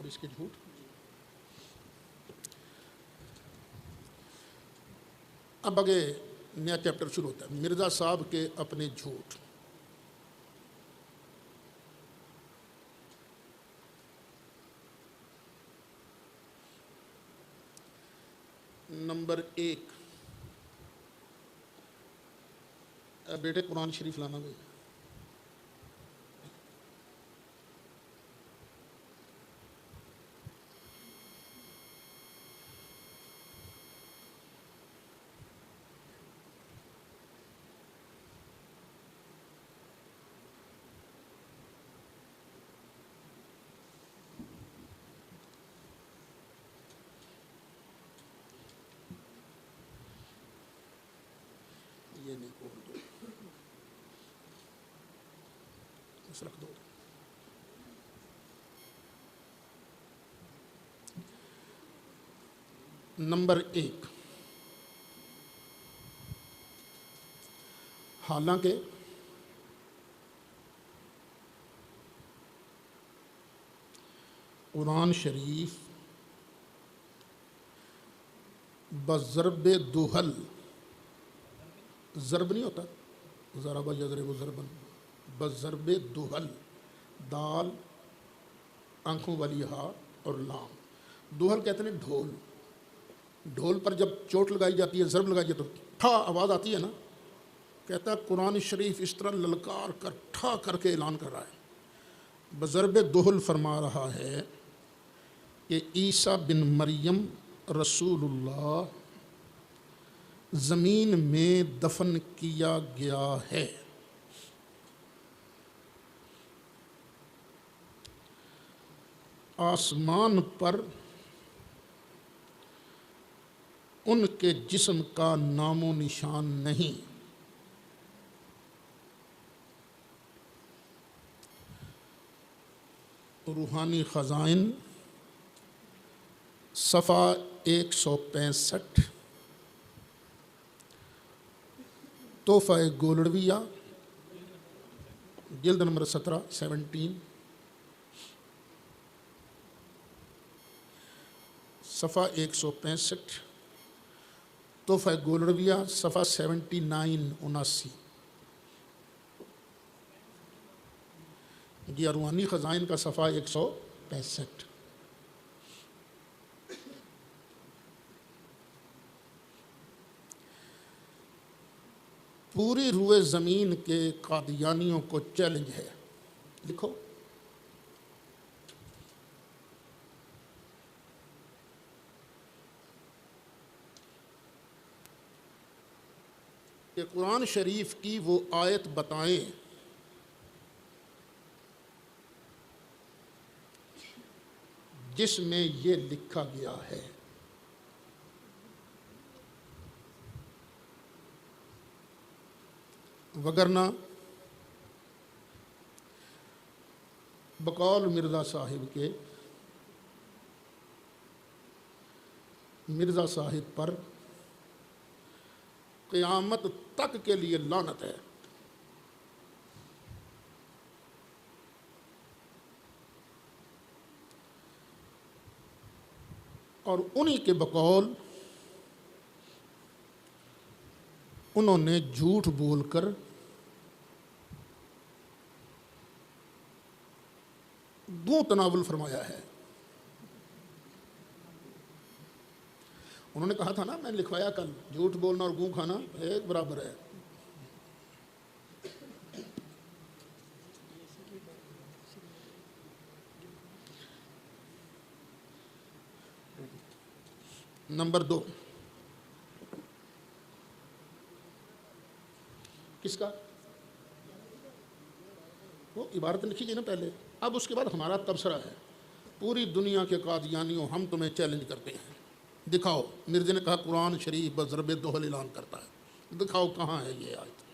اس کے جھوٹ. اب آگے نیا چیپٹر شروع ہوتا ہے، مرزا صاحب کے اپنے جھوٹ. نمبر 1، بیٹے قرآن شریف لانا گئی. یہ نہیں کھول دو، بس رکھ دو. نمبر 1، حالانکہ قرآن شریف بضرب دہل، ضرب نہیں ہوتا، ضرب یضرب ضربن، بضرب دہل، دال آنکھوں والی ہا اور لام. دہل کہتے ہیں ڈھول. ڈھول پر جب چوٹ لگائی جاتی ہے، ضرب لگائی جاتی ہے تو ٹھا آواز آتی ہے نا. کہتا ہے قرآن شریف اس طرح للکار کر ٹھا کر کے اعلان کر رہا ہے، بضرب دہل فرما رہا ہے کہ عیسیٰ بن مریم رسول اللہ زمین میں دفن کیا گیا ہے. آسمان پر ان کے جسم کا نام و نشان نہیں. روحانی خزائن صفحہ 165، تحفہ گولڑویہ جلد نمبر 17 صفحہ 165، تحفہ گولڑویہ صفحہ 79-79. یہ روحانی خزائن کا صفحہ 165. پوری روئے زمین کے قادیانیوں کو چیلنج ہے، لکھو. کہ قرآن شریف کی وہ آیت بتائیں جس میں یہ لکھا گیا ہے. وگرنہ بقول مرزا صاحب کے، مرزا صاحب پر قیامت تک کے لیے لعنت ہے. اور انہی کے بقول انہوں نے جھوٹ بول کر گوں تناول فرمایا ہے. انہوں نے کہا تھا نا، میں نے لکھوایا کل، جھوٹ بولنا اور گوں کھانا ایک برابر ہے. نمبر 2، کس کا؟ وہ عبارت لکھی گئی نا پہلے، اب اس کے بعد ہمارا تبصرہ ہے. پوری دنیا کے قادیانیوں، ہم تمہیں چیلنج کرتے ہیں، دکھاؤ. مرزا نے کہا قرآن شریف بضرب دہل اعلان کرتا ہے، دکھاؤ کہاں ہے یہ آیت.